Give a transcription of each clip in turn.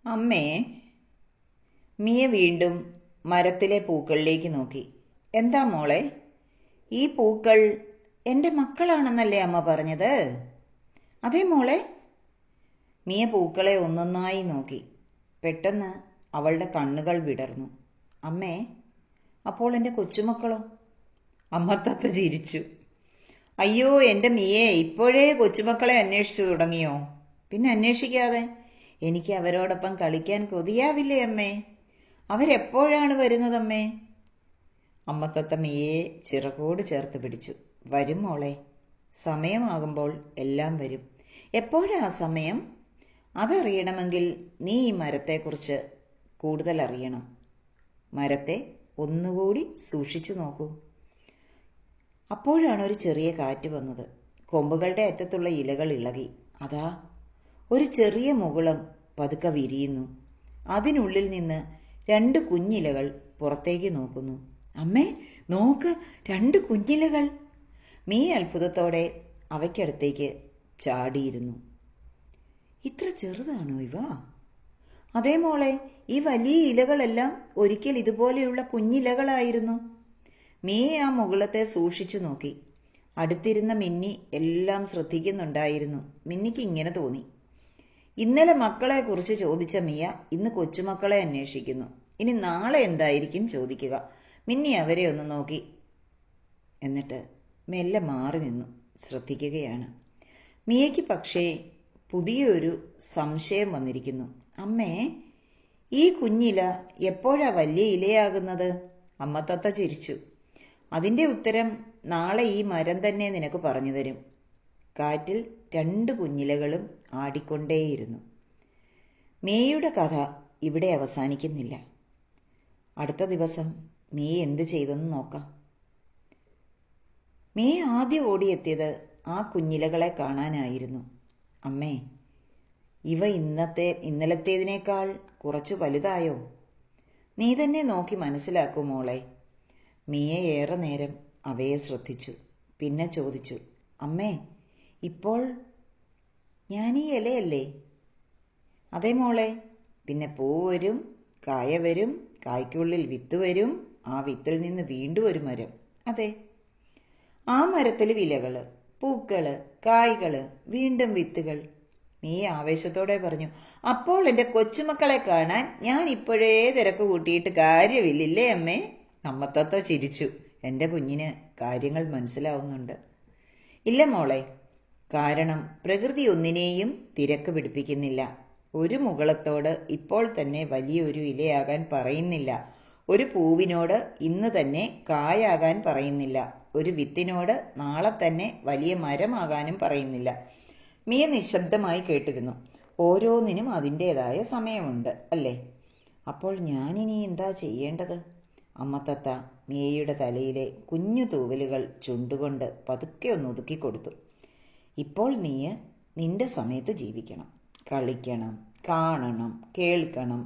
അമ്മേ, മിയ വീണ്ടും മരത്തിലെ പൂക്കളിലേക്ക് നോക്കി. എന്താ മോളെ, ഈ പൂക്കൾ എൻ്റെ മക്കളാണെന്നല്ലേ അമ്മ പറഞ്ഞത്? അതെ മോളെ. മിയ പൂക്കളെ ഒന്നൊന്നായി നോക്കി. പെട്ടെന്ന് അവളുടെ കണ്ണുകൾ വിടർന്നു. അമ്മേ, അപ്പോൾ എൻ്റെ കൊച്ചുമക്കളോ? അമ്മ തത്ത ചിരിച്ചു. അയ്യോ എൻ്റെ മിയേ, ഇപ്പോഴേ കൊച്ചുമക്കളെ അന്വേഷിച്ചു തുടങ്ങിയോ? പിന്നെ അന്വേഷിക്കാതെ. എനിക്ക് അവരോടൊപ്പം കളിക്കാൻ കൊതിയാവില്ലേ അമ്മേ? അവരെപ്പോഴാണ് വരുന്നതമ്മേ? അമ്മത്തത്ത മിയയെ ചിറകോട് ചേർത്ത് പിടിച്ചു. വരും മോളെ, സമയമാകുമ്പോൾ എല്ലാം വരും. എപ്പോഴാ സമയം? അതറിയണമെങ്കിൽ നീ ഈ മരത്തെക്കുറിച്ച് കൂടുതൽ അറിയണം. മരത്തെ ഒന്നുകൂടി സൂക്ഷിച്ചു നോക്കൂ. അപ്പോഴാണ് ഒരു ചെറിയ കാറ്റ് വന്നത്. കൊമ്പുകളുടെ അറ്റത്തുള്ള ഇലകൾ ഇളകി. അതാ, ഒരു ചെറിയ മുകുളം പതുക്കെ വിരിയുന്നു. അതിനുള്ളിൽ നിന്ന് 2 കുഞ്ഞിലകൾ പുറത്തേക്ക് നോക്കുന്നു. അമ്മേ, നോക്ക്, 2 കുഞ്ഞിലകൾ. മീ അത്ഭുതത്തോടെ അവയ്ക്കടുത്തേക്ക് ചാടിയിരുന്നു. ഇത്ര ചെറുതാണോ ഇവ? അതേ മോളെ, ഈ വലിയ ഇലകളെല്ലാം ഒരിക്കൽ ഇതുപോലെയുള്ള കുഞ്ഞിലകളായിരുന്നു. മീ ആ മുകുളത്തെ സൂക്ഷിച്ചു നോക്കി. അടുത്തിരുന്ന മിന്നി എല്ലാം ശ്രദ്ധിക്കുന്നുണ്ടായിരുന്നു. മിന്നിക്ക് ഇങ്ങനെ തോന്നി, ഇന്നലെ മക്കളെ കുറിച്ച് ചോദിച്ച മിയ ഇന്ന് കൊച്ചുമക്കളെ അന്വേഷിക്കുന്നു. ഇനി നാളെ എന്തായിരിക്കും ചോദിക്കുക? മിന്നി അവരെ ഒന്ന് നോക്കി, എന്നിട്ട് മെല്ലെ മാറി നിന്നു ശ്രദ്ധിക്കുകയാണ്. മിയയ്ക്ക് പക്ഷേ പുതിയൊരു സംശയം വന്നിരിക്കുന്നു. അമ്മേ, ഈ കുഞ്ഞില എപ്പോഴാ വലിയ ഇലയാകുന്നത്? അമ്മ തത്ത ചിരിച്ചു. അതിൻ്റെ ഉത്തരം നാളെ ഈ മരം തന്നെ നിനക്ക് പറഞ്ഞു തരും. കാറ്റിൽ 2 കുഞ്ഞിലകളും ആടിക്കൊണ്ടേയിരുന്നു. മേയുടെ കഥ ഇവിടെ അവസാനിക്കുന്നില്ല. അടുത്ത ദിവസം മേ എന്ത് ചെയ്തെന്ന് നോക്കാം. മേ ആദ്യം ഓടിയെത്തിയത് ആ കുഞ്ഞിലകളെ കാണാനായിരുന്നു. അമ്മേ, ഇവ ഇന്നലത്തേതിനേക്കാൾ കുറച്ചു വലുതായോ? നീ തന്നെ നോക്കി മനസ്സിലാക്കൂ മോളെ. മിയ ഏറെ നേരം അവയെ ശ്രദ്ധിച്ചു. പിന്നെ ചോദിച്ചു, അമ്മേ, ഇപ്പോൾ ഞാൻ ഈ ഇലയല്ലേ? അതെ മോളെ. പിന്നെ പൂ വരും, കായ വരും, കായ്ക്കുള്ളിൽ വിത്ത് വരും, ആ വിത്തിൽ നിന്ന് വീണ്ടും ഒരു മരം. അതെ, ആ മരത്തിൽ ഇലകള്, പൂക്കള്, കായ്കള്, വീണ്ടും വിത്തുകൾ. നീ ആവേശത്തോടെ പറഞ്ഞു. അപ്പോൾ എൻ്റെ കൊച്ചുമക്കളെ കാണാൻ ഞാൻ ഇപ്പോഴേ തിരക്ക് കൂട്ടിയിട്ട് കാര്യമില്ലേ അമ്മേ? അമ്മത്തത്ത ചിരിച്ചു. എൻ്റെ കുഞ്ഞിന് കാര്യങ്ങൾ മനസ്സിലാവുന്നുണ്ട്. ഇല്ല മോളെ, കാരണം പ്രകൃതി ഒന്നിനെയും തിരക്ക് പിടിപ്പിക്കുന്നില്ല. ഒരു മുകളത്തോട് ഇപ്പോൾ തന്നെ വലിയൊരു ഇലയാകാൻ പറയുന്നില്ല. ഒരു പൂവിനോട് ഇന്ന് തന്നെ കായാകാൻ പറയുന്നില്ല. ഒരു വിത്തിനോട് നാളെ തന്നെ വലിയ മരമാകാനും പറയുന്നില്ല. മിയ നിശബ്ദമായി കേട്ടിരുന്നു. ഓരോന്നിനും അതിൻ്റെതായ സമയമുണ്ട്, അല്ലേ? അപ്പോൾ ഞാനിനി എന്താ ചെയ്യേണ്ടത്? അമ്മത്തത്ത മിയയുടെ തലയിലെ കുഞ്ഞു തൂവലുകൾ ചുണ്ടുകൊണ്ട് പതുക്കെ ഒന്ന് ഒതുക്കിക്കൊടുത്തു. ഇപ്പോൾ നീ നിന്റെ സമയത്ത് ജീവിക്കണം, കളിക്കണം, കാണണം, കേൾക്കണം,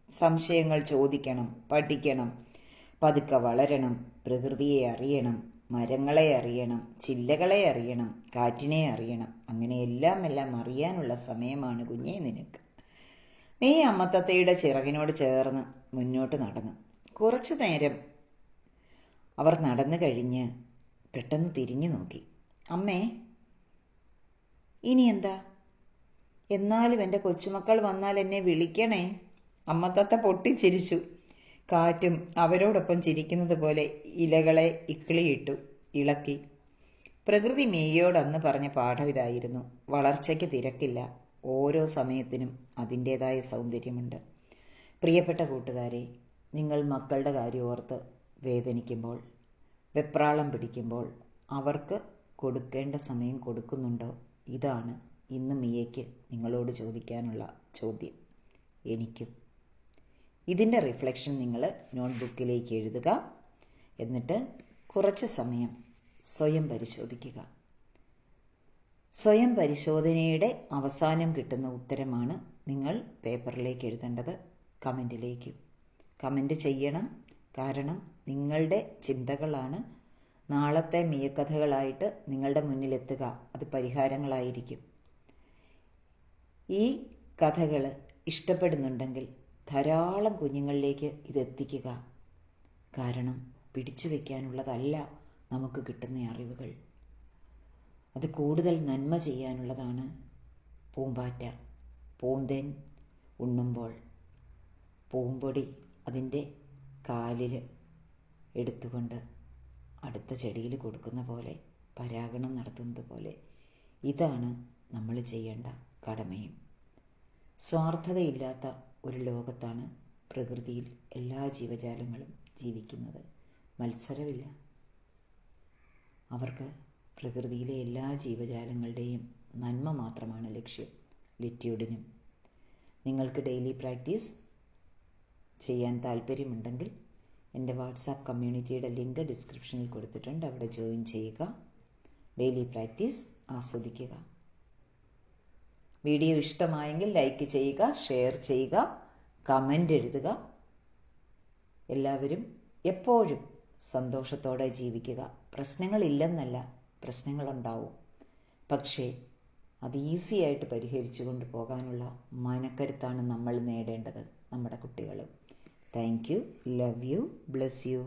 സംശയങ്ങൾ ചോദിക്കണം, പഠിക്കണം, പതുക്കെ വളരണം, പ്രകൃതിയെ അറിയണം, മരങ്ങളെ അറിയണം, ചില്ലകളെ അറിയണം, കാറ്റിനെ അറിയണം. അങ്ങനെ എല്ലാം അറിയാനുള്ള സമയമാണ് കുഞ്ഞേ നിനക്ക്. നീ അമ്മത്തത്തയുടെ ചിറകിനോട് ചേർന്ന് മുന്നോട്ട് നടന്നു. കുറച്ചു നേരം അവർ നടന്നു കഴിഞ്ഞ് പെട്ടെന്ന് തിരിഞ്ഞു നോക്കി. അമ്മേ, ഇനി എന്താ? എന്നാലും എൻ്റെ കൊച്ചുമക്കൾ വന്നാൽ എന്നെ വിളിക്കണേ. അമ്മത്തത്ത പൊട്ടിച്ചിരിച്ചു. കാറ്റും അവരോടൊപ്പം ചിരിക്കുന്നത് പോലെ ഇലകളെ ഇക്കിളിയിട്ടു, ഇളക്കി. പ്രകൃതി മേയോടന്ന് പറഞ്ഞ പാഠം ഇതായിരുന്നു: വളർച്ചയ്ക്ക് തിരക്കില്ല, ഓരോ സമയത്തിനും അതിൻ്റേതായ സൗന്ദര്യമുണ്ട്. പ്രിയപ്പെട്ട കൂട്ടുകാരെ, നിങ്ങൾ മക്കളുടെ കാര്യം ഓർത്ത് വേദനിക്കുമ്പോൾ, വെപ്രാളം പിടിക്കുമ്പോൾ അവർക്ക് കൊടുക്കേണ്ട സമയം കൊടുക്കുന്നുണ്ടോ? ഇതാണ് ഇന്ന് മിയയ്ക്ക് നിങ്ങളോട് ചോദിക്കാനുള്ള ചോദ്യം. എനിക്കും. ഇതിൻ്റെ റിഫ്ലക്ഷൻ നിങ്ങൾ നോട്ട്ബുക്കിലേക്ക് എഴുതുക. എന്നിട്ട് കുറച്ച് സമയം സ്വയം പരിശോധിക്കുക. സ്വയം പരിശോധനയുടെ അവസാനം കിട്ടുന്ന ഉത്തരമാണ് നിങ്ങൾ പേപ്പറിലേക്ക് എഴുതേണ്ടത്, കമൻറ്റിലേക്കും. കമൻറ്റ് ചെയ്യണം, കാരണം നിങ്ങളുടെ ചിന്തകളാണ് നാളത്തെ മിയക്കഥകളായിട്ട് നിങ്ങളുടെ മുന്നിലെത്തുക. അത് പരിഹാരങ്ങളായിരിക്കും. ഈ കഥകൾ ഇഷ്ടപ്പെടുന്നുണ്ടെങ്കിൽ ധാരാളം കുഞ്ഞുങ്ങളിലേക്ക് ഇതെത്തിക്കുക. കാരണം പിടിച്ചു വയ്ക്കാനുള്ളതല്ല നമുക്ക് കിട്ടുന്ന അറിവുകൾ, അത് കൂടുതൽ നന്മ ചെയ്യാനുള്ളതാണ്. പൂമ്പാറ്റ പൂന്തേൻ ഉണ്ണുമ്പോൾ പൂമ്പൊടി അതിൻ്റെ കാലിൽ എടുത്തുകൊണ്ട് അടുത്ത ചെടിയിൽ കൊടുക്കുന്ന പോലെ, പരാഗണം നടത്തുന്നത് പോലെ, ഇതാണ് നമ്മൾ ചെയ്യേണ്ട കടമയും. സ്വാർത്ഥതയില്ലാത്ത ഒരു ലോകത്താണ് പ്രകൃതിയിൽ എല്ലാ ജീവജാലങ്ങളും ജീവിക്കുന്നത്. മത്സരമില്ല. അവർക്ക് പ്രകൃതിയിലെ എല്ലാ ജീവജാലങ്ങളുടെയും നന്മ മാത്രമാണ് ലക്ഷ്യം. ലിറ്റ്യൂഡിനും. നിങ്ങൾക്ക് ഡെയിലി പ്രാക്ടീസ് ചെയ്യാൻ താല്പര്യമുണ്ടെങ്കിൽ എൻ്റെ വാട്സാപ്പ് കമ്മ്യൂണിറ്റിയുടെ ലിങ്ക് ഡിസ്ക്രിപ്ഷനിൽ കൊടുത്തിട്ടുണ്ട്. അവിടെ ജോയിൻ ചെയ്യുക. ഡെയിലി പ്രാക്ടീസ് ആസ്വദിക്കുക. വീഡിയോ ഇഷ്ടമായെങ്കിൽ ലൈക്ക് ചെയ്യുക, ഷെയർ ചെയ്യുക, കമൻ്റ് എഴുതുക. എല്ലാവരും എപ്പോഴും സന്തോഷത്തോടെ ജീവിക്കുക. പ്രശ്നങ്ങളില്ലെന്നല്ല, പ്രശ്നങ്ങളുണ്ടാവും. പക്ഷേ അത് ഈസിയായിട്ട് പരിഹരിച്ചു കൊണ്ട് പോകാനുള്ള മനക്കരുത്താണ് നമ്മൾ നേടേണ്ടത്, നമ്മുടെ കുട്ടികൾ. Thank you. Love you. Bless you.